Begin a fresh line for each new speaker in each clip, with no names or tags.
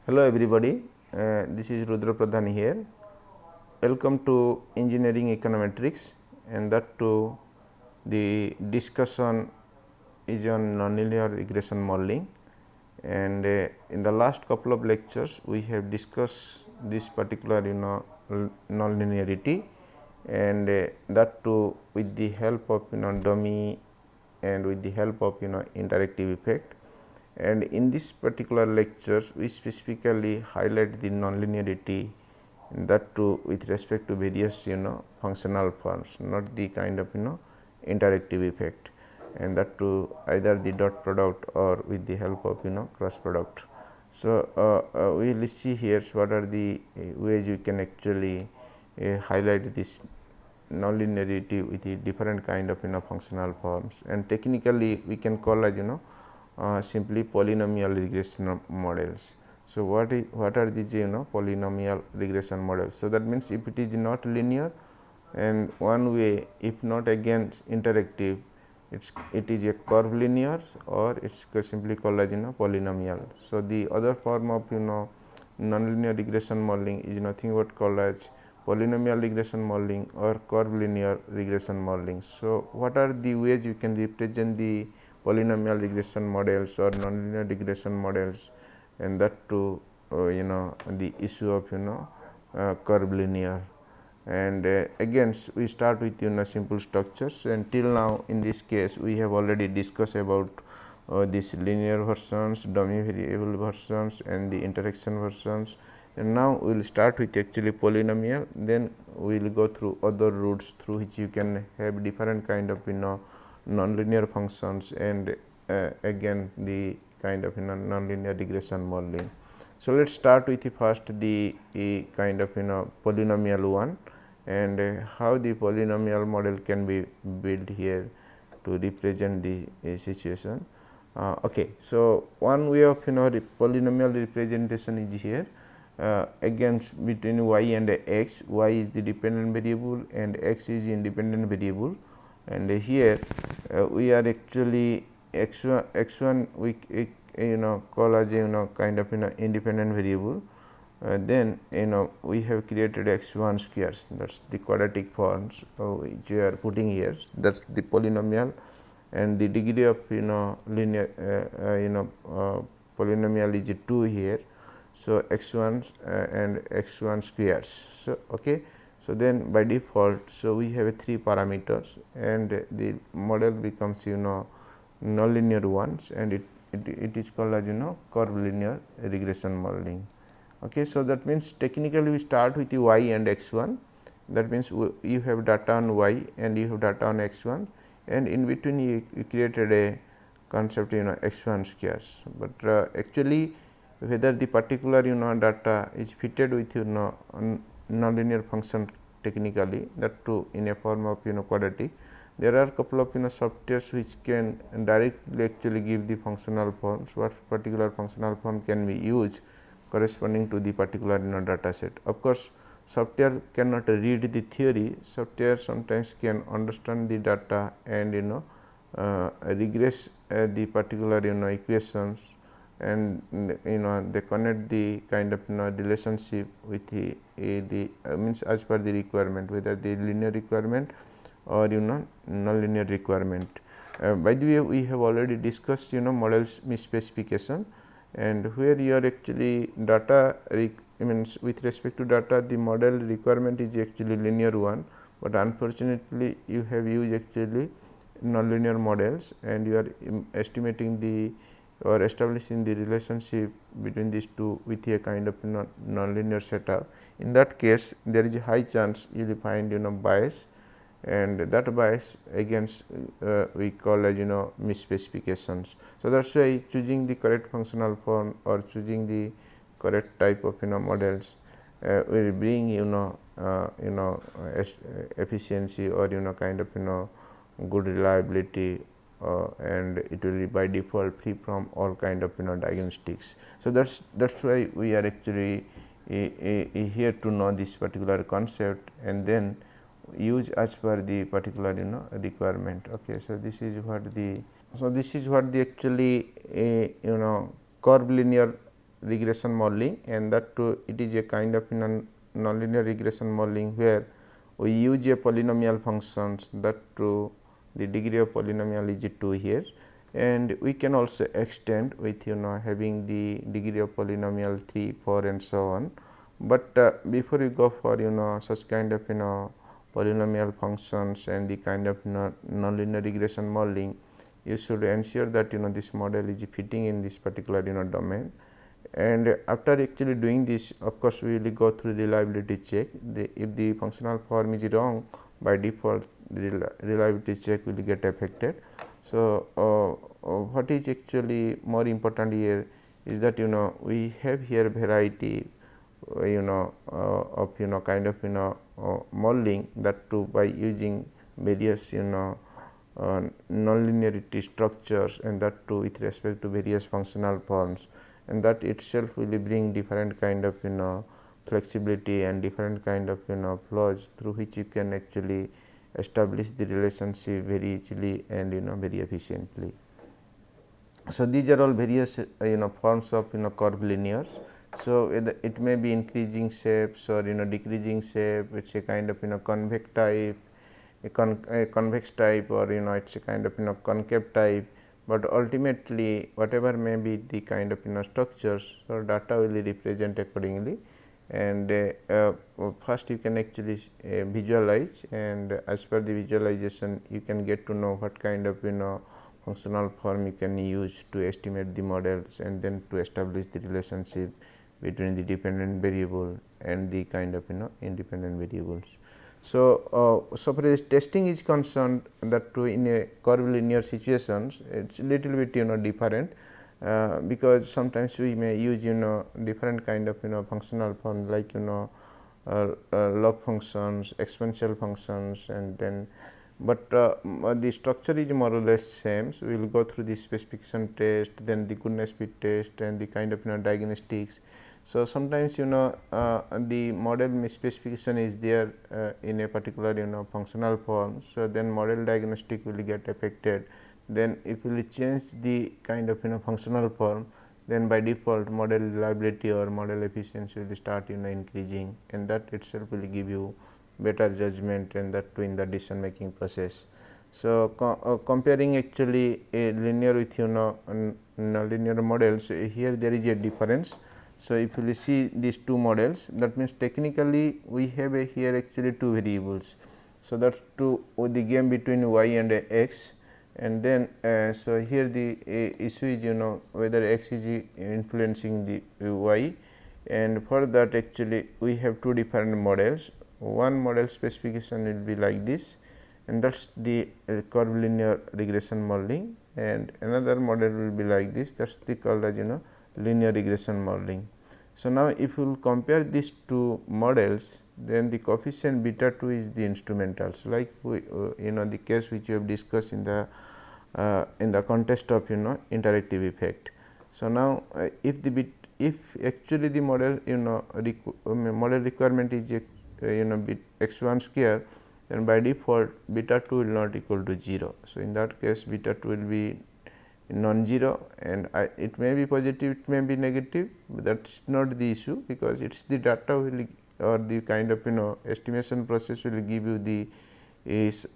Hello everybody, this is Rudra Pradhan here. Welcome to Engineering Econometrics, and that too the discussion is on nonlinear regression modeling. And in the last couple of lectures we have discussed this particular nonlinearity, and that too with the help of dummy and with the help of interactive effect. And in this particular lectures we specifically highlight the nonlinearity, that too with respect to various functional forms, not the kind of interactive effect, and that too either the dot product or with the help of cross product. So we will see here what are the ways we can actually highlight this nonlinearity with the different kind of functional forms, and technically we can call as simply polynomial regression models. So what are these polynomial regression models? So that means if it is not linear, and one way if not again interactive, it is a curvilinear, or it's simply called as polynomial. So the other form of nonlinear regression modeling is nothing but called as polynomial regression modeling or curvilinear regression modeling. So what are the ways you can represent the polynomial regression models or nonlinear regression models, and that too the issue of curvilinear. And again we start with simple structures, and till now in this case we have already discussed about these linear versions, dummy variable versions, and the interaction versions. And now we will start with actually polynomial, then we will go through other routes through which you can have different kind of nonlinear functions, and again the kind of nonlinear regression modeling. So let us start with the first the kind of polynomial one, and how the polynomial model can be built here to represent the situation. Okay, so one way of the polynomial representation is here. Again between y and x, y is the dependent variable and x is independent variable, and here we are actually x1 we call as kind of independent variable. Then we have created x1 squares, that is the quadratic forms which we are putting here, that is the polynomial, and the degree of linear polynomial is 2 here. So x1 and x1 squares. So okay, so then by default, so we have 3 parameters, and the model becomes nonlinear ones, and it is called as curvilinear regression modeling. Okay, so that means technically we start with the y and x1, that means you have data on y and you have data on x1, and in between you created a concept x1 squares, but actually whether the particular data is fitted with nonlinear function technically, that too in a form of quadratic. There are couple of softwares which can directly actually give the functional forms, what particular functional form can be used corresponding to the particular data set. Of course, software cannot read the theory, software sometimes can understand the data and regress the particular equations, and they connect the kind of relationship with the means as per the requirement, whether the linear requirement or nonlinear requirement. By the way, we have already discussed models misspecification, and where you are actually data means with respect to data the model requirement is actually linear one, but unfortunately you have used actually nonlinear models, and you are estimating the or establishing the relationship between these two with a kind of nonlinear setup. In that case, there is a high chance you will find bias, and that bias against we call as misspecifications. So that is why choosing the correct functional form or choosing the correct type of models will bring efficiency or kind of good reliability, and it will be by default free from all kind of diagnostics. So that's why we are actually here to know this particular concept, and then use as per the particular requirement. Okay, so this is what the actually curvilinear regression modeling, and that too it is a kind of nonlinear regression modeling where we use a polynomial functions, that too the degree of polynomial is 2 here, and we can also extend with having the degree of polynomial 3, 4 and so on. But before you go for such kind of polynomial functions and the kind of nonlinear regression modeling, you should ensure that this model is fitting in this particular domain. And after actually doing this, of course, we will go through reliability check. If the functional form is wrong, by default the reliability check will get affected. So what is actually more important here is that we have here variety of kind of modeling, that too by using various nonlinearity structures, and that too with respect to various functional forms, and that itself will bring different kind of flexibility and different kind of flaws through which you can actually establish the relationship very easily and very efficiently. So these are all various forms of curvilinears. So it may be increasing shapes or decreasing shape. It's a kind of convex type, a convex type, or it's a kind of concave type. But ultimately, whatever may be the kind of structures, so data will be represent accordingly. And first you can actually visualize, and as per the visualization you can get to know what kind of functional form you can use to estimate the models, and then to establish the relationship between the dependent variable and the kind of independent variables. So so far as testing is concerned, that too in a curvilinear situations, it's little bit different, because sometimes we may use different kind of functional form, like log functions, exponential functions, and then but the structure is more or less same. So we will go through the specification test, then the goodness fit test, and the kind of diagnostics. So sometimes the model specification is there in a particular functional form. So then model diagnostic will get affected. Then if we will change the kind of functional form, then by default model reliability or model efficiency will start increasing, and that itself will give you better judgment, and that too in the decision making process. So comparing actually a linear with nonlinear models, here there is a difference. So if you see these two models, that means technically we have here actually two variables. So that's the game between y and x, and then so here the issue is whether x is influencing the y, and for that actually we have two different models. One model specification will be like this, and that is the curvilinear regression modeling, and another model will be like this, that is the called as linear regression modeling. So now if you will compare these two models, then the coefficient beta 2 is the instrumentals, like we the case which we have discussed in the context of interactive effect. So now if actually the model model requirement is bit x1 square, then by default beta 2 will not equal to 0. So in that case beta 2 will be non-zero, and it may be positive, it may be negative, but that is not the issue, because it is the data will or the kind of estimation process will give you the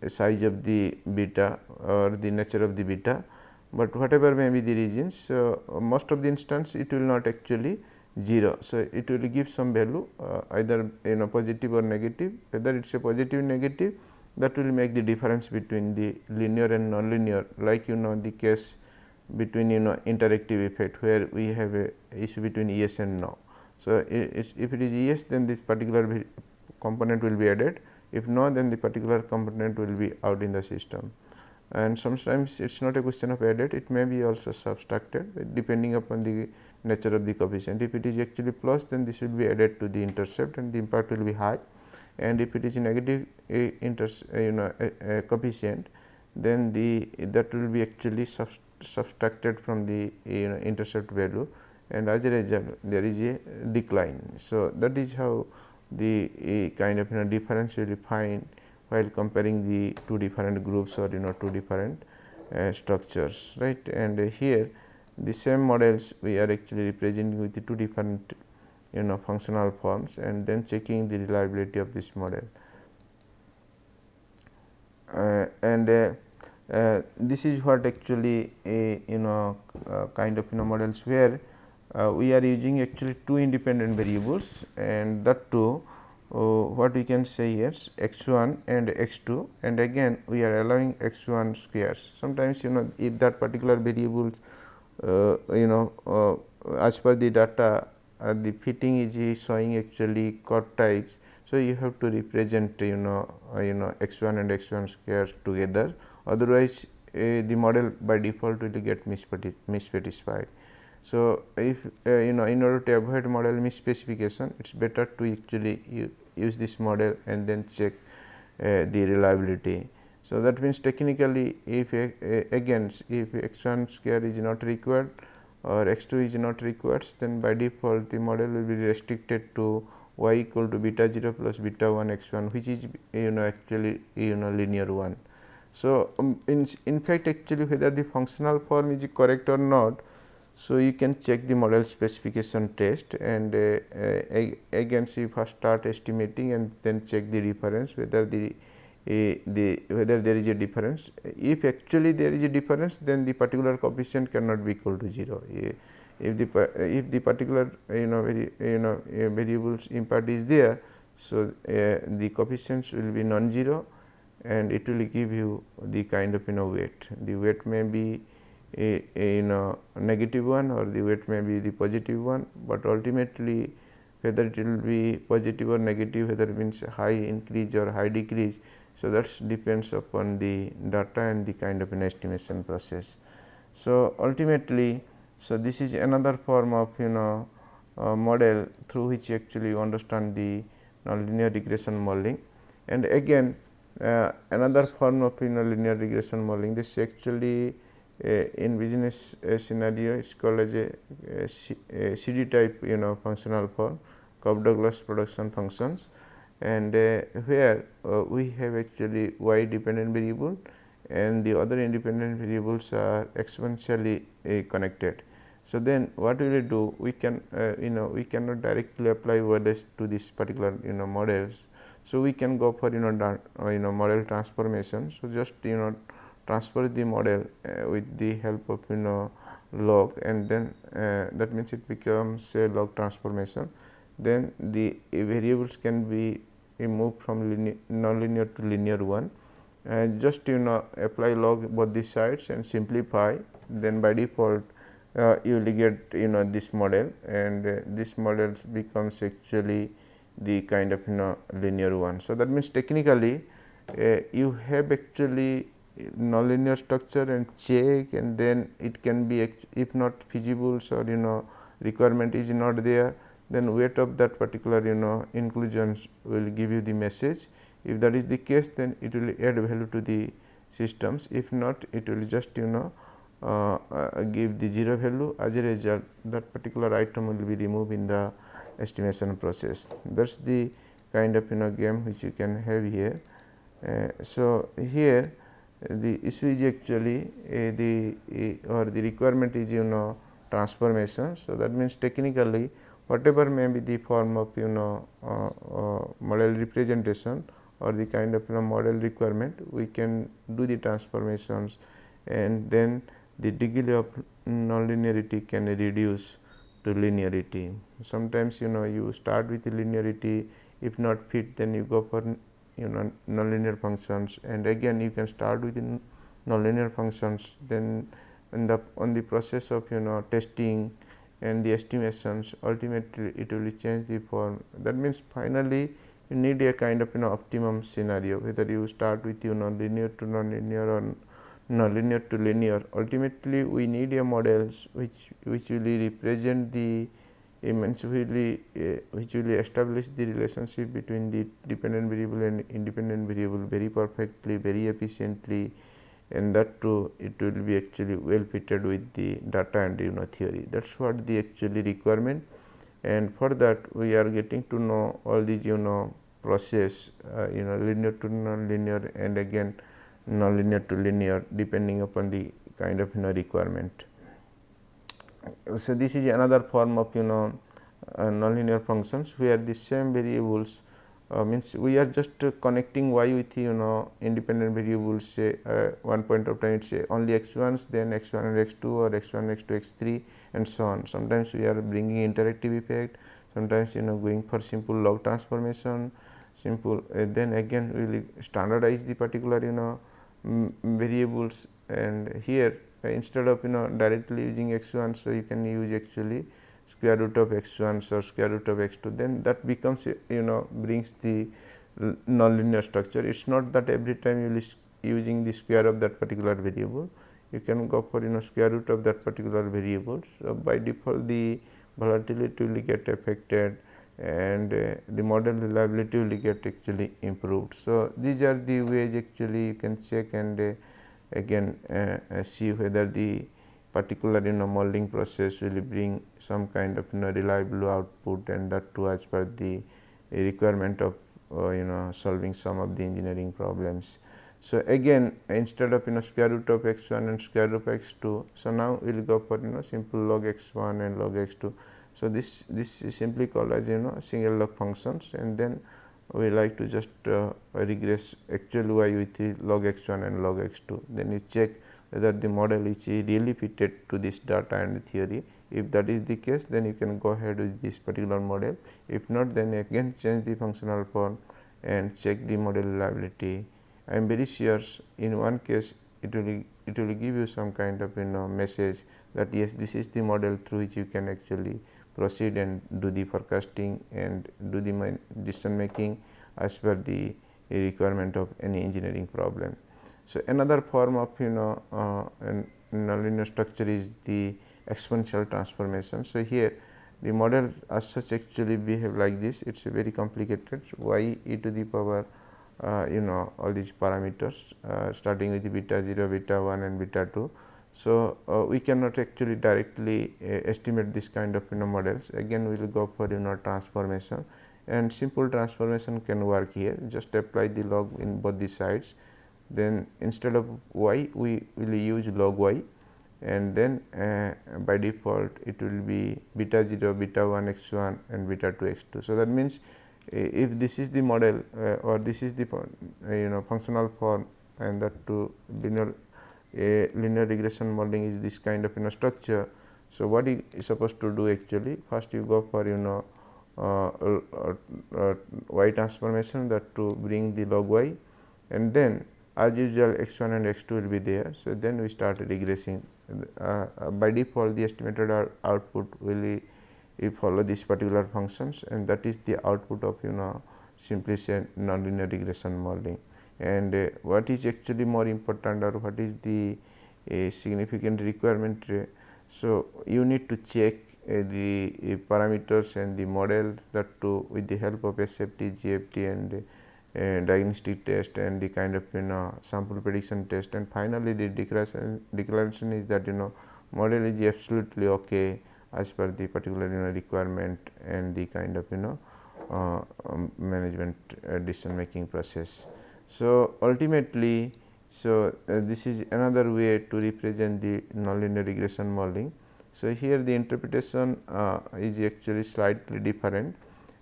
size of the beta or the nature of the beta. But whatever may be the reasons, so most of the instance it will not actually 0. So it will give some value either positive or negative. Whether it is a positive negative, that will make the difference between the linear and non-linear, like the case between interactive effect, where we have a issue between yes and no. So if it is yes, then this particular component will be added. If no, then the particular component will be out in the system. And sometimes it is not a question of added, it may be also subtracted depending upon the nature of the coefficient. If it is actually plus, then this will be added to the intercept and the impact will be high, and if it is negative coefficient, then that will be actually subtracted from the intercept value, and as a result there is a decline. So that is how the kind of difference will be found while comparing the two different groups or two different structures, right. And here the same models we are actually representing with the two different functional forms, and then checking the reliability of this model. This is what actually a kind of models where we are using actually two independent variables, and that too what we can say is x 1 and x 2, and again we are allowing x 1 squares. Sometimes if that particular variables as per the data the fitting is showing actually chord types. So, you have to represent x 1 and x 1 squares together, otherwise the model by default will get misspecified. So, if in order to avoid model misspecification, it is better to actually use this model and then check the reliability. So, that means technically if again if x 1 square is not required or x 2 is not required, then by default the model will be restricted to y equal to beta 0 plus beta 1 x 1, which is actually linear 1. So, in fact actually whether the functional form is correct or not, so you can check the model specification test, and again so you first start estimating and then check the reference whether whether there is a difference. If actually there is a difference, then the particular coefficient cannot be equal to 0. If the particular variables impact is there, so the coefficients will be non-zero, and it will give you the kind of weight. The weight may be a negative one, or the weight may be the positive one, but ultimately whether it will be positive or negative, whether it means high increase or high decrease. So, that depends upon the data and the kind of an estimation process. So, ultimately, so this is another form of model through which actually you understand the nonlinear regression modeling. And again another form of linear regression modeling, this actually in business scenario is called as a CD type functional form, Cobb-Douglas production functions, and where we have actually y dependent variable and the other independent variables are exponentially connected. So, then what we will do, we can we cannot directly apply OLS to this particular models. So, we can go for model transformation. So, just transfer the model with the help of log, and then that means it becomes a log transformation. Then the variables can be moved from nonlinear to linear one, and just apply log both the sides and simplify, then by default you will get this model, and this model becomes actually the kind of linear one. So, that means technically you have actually nonlinear structure and check, and then it can be if not feasible or requirement is not there, then weight of that particular inclusions will give you the message. If that is the case, then it will add value to the systems. If not, it will just give the 0 value. As a result, that particular item will be removed in the estimation process. That is the kind of game which you can have here. So, here the issue is actually the requirement is transformation. So, that means technically whatever may be the form of model representation or the kind of model requirement, we can do the transformations, and then the degree of nonlinearity can reduce to linearity. Sometimes you start with the linearity, if not fit, then you go for nonlinear functions, and again you can start with the nonlinear functions, then on the process of testing and the estimations, ultimately it will change the form. That means finally you need a kind of optimum scenario, whether you start with linear to nonlinear or nonlinear to linear. Ultimately we need a models which will represent the which will establish the relationship between the dependent variable and independent variable very perfectly, very efficiently, and that too it will be actually well fitted with the data and theory. That is what the actually requirement, and for that we are getting to know all these process linear to nonlinear, and again nonlinear to linear, depending upon the kind of requirement. So this is another form of nonlinear functions where the same variables means we are just connecting y with independent variables, say one point of time it say only x1s, then x1 and x2, or x1 x2 x3 and so on. Sometimes we are bringing interactive effect, sometimes going for simple log transformation, simple then again we will standardize the particular variables, and here instead of directly using x1, so you can use actually square root of x1 or square root of x2, then that becomes brings the nonlinear structure. It is not that every time you will using the square of that particular variable, you can go for square root of that particular variable. So by default the volatility will get affected, and the model reliability will get actually improved. So these are the ways actually you can check and again see whether the particular modeling process will bring some kind of reliable output, and that too as per the requirement of solving some of the engineering problems. So again instead of square root of x1 and square root of x2, so now we will go for simple log x1 and log x2. So this is simply called as single log functions, and then we like to just regress actual y with the log x1 and log x2. Then you check whether the model is really fitted to this data and theory. If that is the case, then you can go ahead with this particular model. If not, then again change the functional form and check the model reliability. I am very sure in one case it will give you some kind of message that yes, this is the model through which you can actually proceed and do the forecasting and do the decision making as per the requirement of any engineering problem. So another form of nonlinear structure is the exponential transformation. So here the model as such actually behave like this. It is very complicated. Y e to the power all these parameters starting with the beta 0, beta 1 and beta 2. So we cannot actually directly estimate this kind of models. Again we will go for transformation, and simple transformation can work here. Just apply the log in both the sides, then instead of y we will use log y, and then by default it will be beta 0, beta 1 x1 and beta 2 x2. So that means if this is the model or this is the functional form, and that to linear regression modeling is this kind of structure. So what you is supposed to do actually, first you go for y transformation, that to bring the log y, and then as usual x1 and x2 will be there. So then we start regressing. By default the estimated output will follow this particular functions, and that is the output of simply say nonlinear regression modeling. And what is actually more important, or what is the significant requirement, so you need to check the parameters and the models, that too with the help of SFT, GFT and diagnostic test and the kind of sample prediction test, and finally the declaration is that model is absolutely okay as per the particular requirement and the kind of management decision making process. So ultimately, so this is another way to represent the nonlinear regression modeling. So here the interpretation is actually slightly different,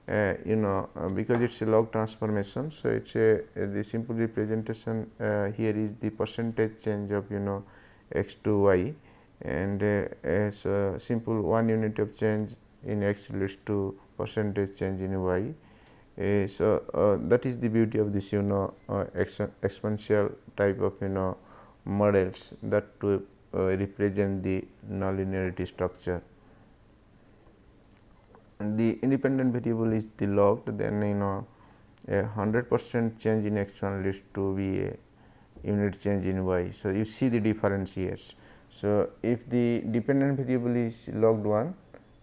because it is a log transformation. So it is the simple representation here is the percentage change of x to y, and so simple 1 unit of change in x leads to percentage change in y. So that is the beauty of this exponential type of models, that to represent the nonlinearity structure. The independent variable is the logged, then a 100% change in x1 leads to be a unit change in y. So you see the difference here. So if the dependent variable is logged 1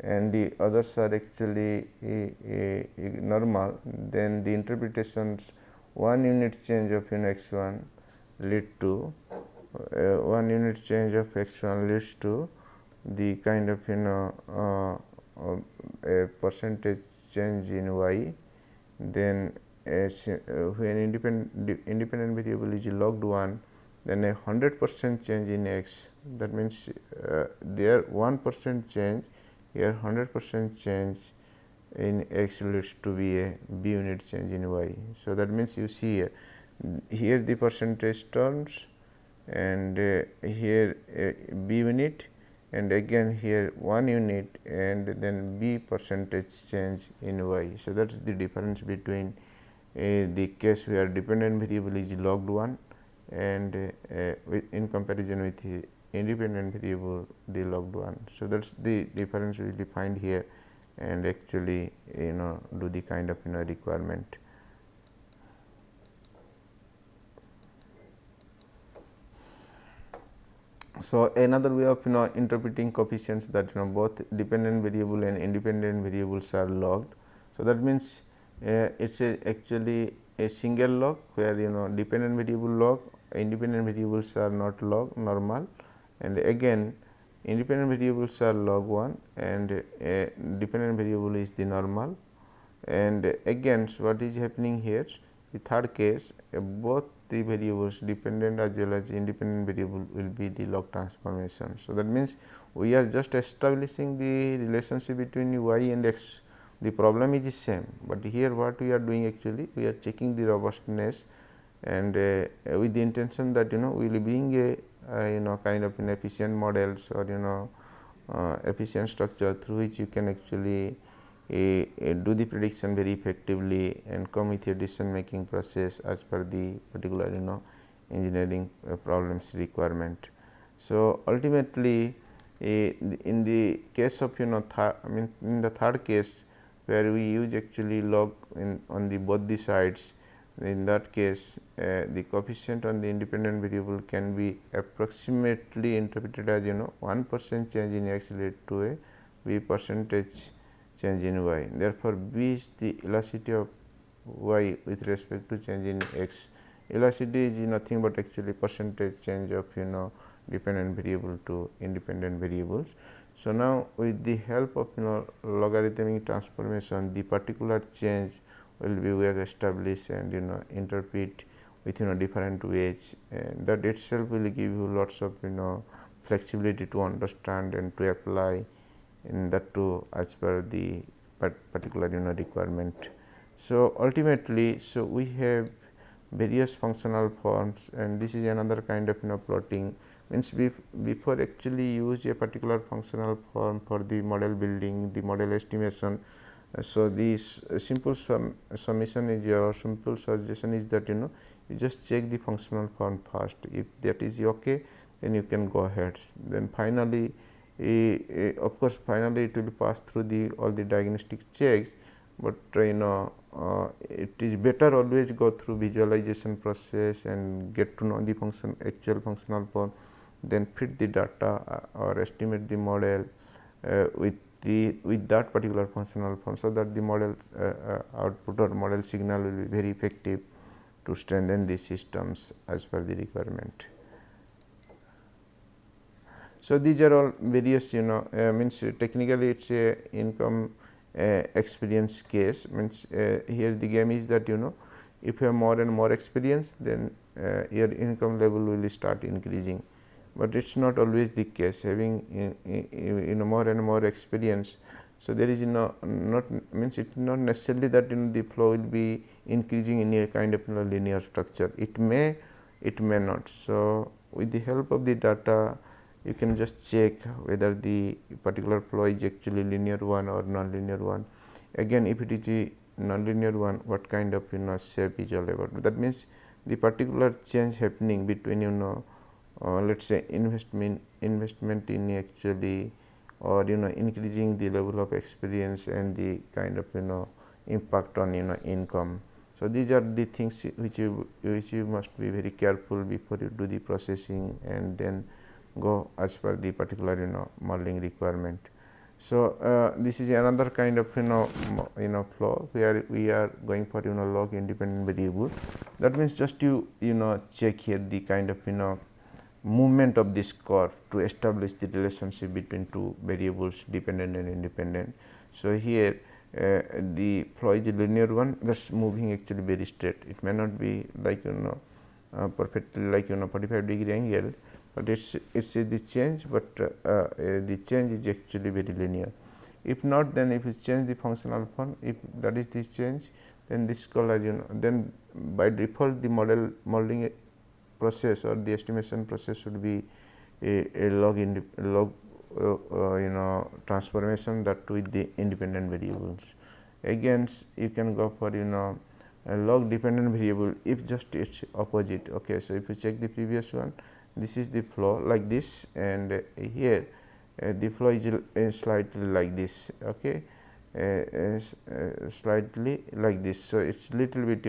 and the others are actually normal, then the interpretations 1 unit change of x1 lead to 1 unit change of x1 leads to the kind of a percentage change in y. Then when independent variable is logged 1, then a 100% change in x, that means there 1% change here, 100% change in x leads to be a b unit change in y. So, that means you see here the percentage terms, and here b unit, and again here 1 unit, and then b percentage change in y. So, that is the difference between the case where dependent variable is logged 1 and in comparison with the independent variable the logged 1. So, that is the difference we will find here, and actually do the kind of requirement. So, another way of interpreting coefficients, that both dependent variable and independent variables are logged. So, that means it is actually a single log where dependent variable log, independent variables are not log normal, and again independent variables are log 1 and dependent variable is the normal. And again, so what is happening here, the third case, both the variables dependent as well as independent variable will be the log transformation. So, that means we are just establishing the relationship between y and x. The problem is the same, but here what we are doing, actually we are checking the robustness, and with the intention that we will bring a kind of efficient models or efficient structure through which you can actually do the prediction very effectively and come with a decision making process as per the particular engineering problems requirement. So, ultimately in the case of in the third case where we use actually log on the both the sides, in that case the coefficient on the independent variable can be approximately interpreted as 1% change in x lead to a b percentage change in y. Therefore, b is the elasticity of y with respect to change in x. Elasticity is nothing but actually percentage change of dependent variable to independent variables. So, now with the help of logarithmic transformation, the particular change will be well established and interpret with different ways, and that itself will give you lots of flexibility to understand and to apply in that too as per the particular requirement. So, ultimately, so we have various functional forms, and this is another kind of plotting, means before actually use a particular functional form for the model building, the model estimation. So, this simple summation is or simple suggestion is that you just check the functional form first. If that is okay, then you can go ahead. Then finally, of course, finally it will pass through the all the diagnostic checks, but it is better always go through visualization process and get to know the actual functional form, then fit the data or estimate the model with that particular functional form, so that the model output or model signal will be very effective to strengthen the systems as per the requirement. So, these are all various means technically it is a income experience case, means here the game is that if you have more and more experience, then your income level will start increasing, but it is not always the case. Having more and more experience, so there is not means it is not necessarily that the flow will be increasing in a kind of linear structure. It may not. So, with the help of the data, you can just check whether the particular flow is actually linear one or non-linear one. Again, if it is a non-linear one, what kind of shape is all about. That means the particular change happening between let us say investment in actually or increasing the level of experience and the kind of impact on income. So, these are the things which you must be very careful before you do the processing and then go as per the particular modeling requirement. So, this is another kind of flow where we are going for log independent variable. That means just you check here the kind of movement of this curve to establish the relationship between two variables, dependent and independent. So, here the flow is a linear one, that is moving actually very straight. It may not be like perfectly like 45-degree angle, but it's the change, but the change is actually very linear. If not, then if you change the functional form, if that is the change, then this called as then by default the modeling process or the estimation process should be a log transformation, that with the independent variables. Again, you can go for a log dependent variable if just it's opposite. Okay, so if you check the previous one, this is the flow like this, and here the flow is slightly like this. Okay, slightly like this. So it's little bit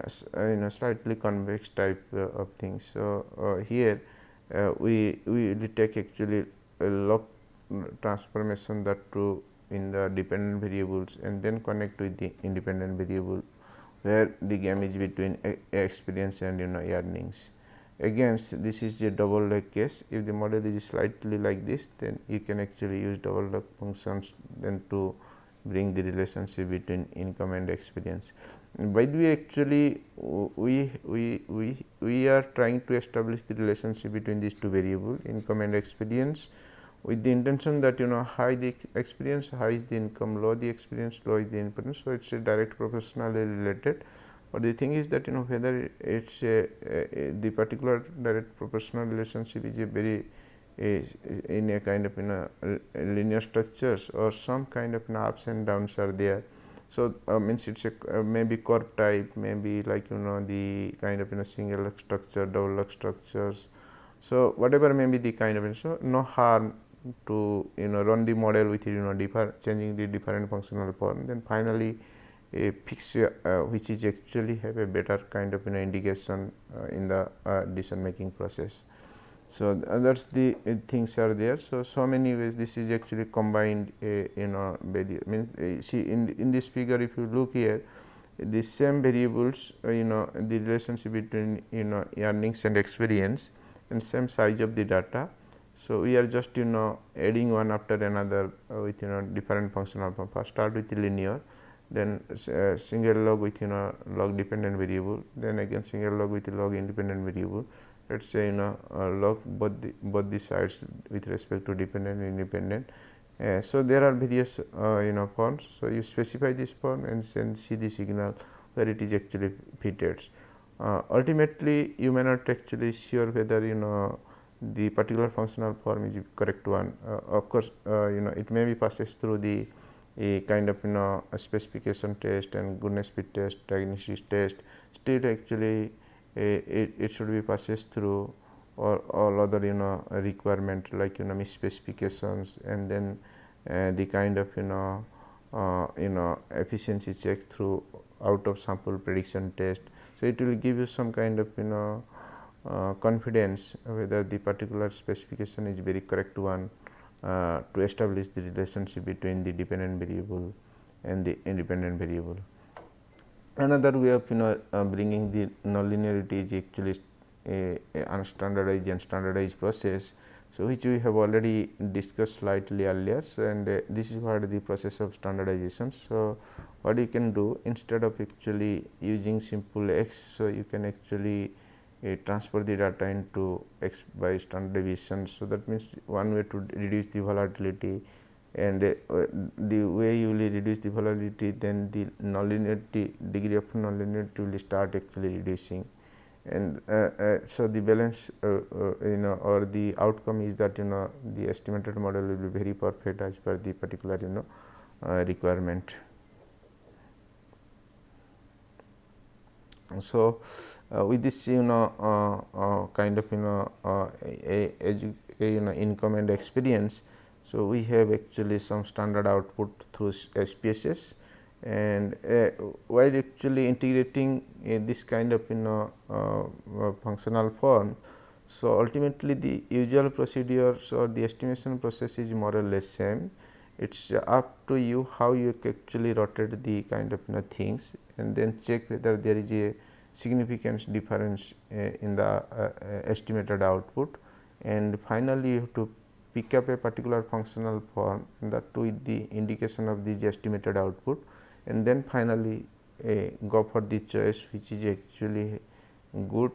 slightly convex type of things. So here we take actually a log transformation, that too in the dependent variables, and then connect with the independent variable where the game is between experience and earnings. Again, this is a double leg case. If the model is slightly like this, then you can actually use double leg functions then to bring the relationship between income and experience. By the way, actually we are trying to establish the relationship between these two variables, income and experience, with the intention that high the experience, high is the income, low the experience, low is the income. So it's a direct proportionally related. But the thing is that whether it's the particular direct proportional relationship is a very in a kind of linear structures, or some kind of ups and downs are there. So means it's a maybe curve type, maybe like the kind of single log structure, double log structures. So whatever may be the kind of so no harm to run the model with changing the different functional form, then finally a fix which is actually have a better kind of indication in the decision making process. So that's the things are there. So many ways this is actually combined means see in this figure, if you look here, the same variables the relationship between earnings and experience and same size of the data. So we are just adding one after another with different functional form. First start with the linear, then single log with log dependent variable, then again single log with log independent variable. Let's say log both the sides with respect to dependent and independent. So there are various forms. So you specify this form and then see the signal where it is actually fitted. Ultimately, you may not actually sure whether the particular functional form is the correct one. Of course, it may be passes through the a kind of a specification test and goodness fit test, diagnosis test. Still, actually, it should be passes through all other requirement like misspecifications, and then the kind of efficiency check through out of sample prediction test. So it will give you some kind of confidence whether the particular specification is very correct one to establish the relationship between the dependent variable and the independent variable. Another way of bringing the nonlinearity is actually a unstandardized and standardized process. So which we have already discussed slightly earlier. So and this is what the process of standardization. So what you can do, instead of actually using simple x, so you can actually transfer the data into x by standard deviation. So that means one way to reduce the volatility, and the way you will reduce the volatility, then the nonlinearity, degree of nonlinearity will start actually reducing, and so the balance or the outcome is that the estimated model will be very perfect as per the particular requirement. So with this kind of income and experience, so we have actually some standard output through SPSS, and while actually integrating this kind of functional form, so ultimately the usual procedures or the estimation process is more or less same. It's up to you how you actually rotate the kind of things, and then check whether there is a significant difference in the estimated output, and finally you have to pick up a particular functional form, that with the indication of this estimated output, and then finally go for the choice which is actually good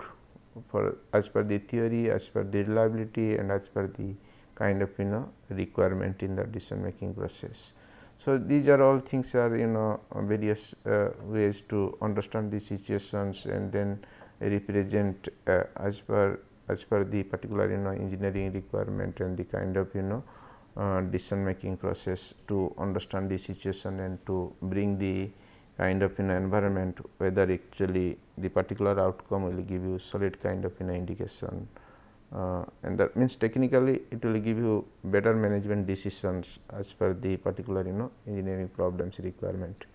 for as per the theory, as per the reliability, and as per the kind of requirement in the decision making process. So, these are all things are various ways to understand the situations and then represent as per the particular engineering requirement and the kind of decision making process to understand the situation and to bring the kind of environment whether actually the particular outcome will give you solid kind of indication, and that means technically it will give you better management decisions as per the particular engineering problems requirement.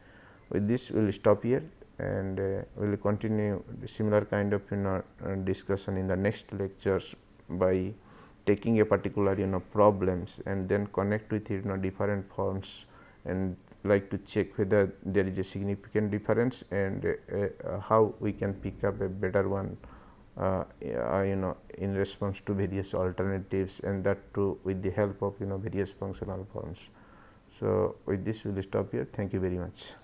With this we will stop here and we will continue similar kind of discussion in the next lectures by taking a particular problems and then connect with it different forms and like to check whether there is a significant difference and how we can pick up a better one in response to various alternatives, and that too with the help of various functional forms. So, with this we will stop here. Thank you very much.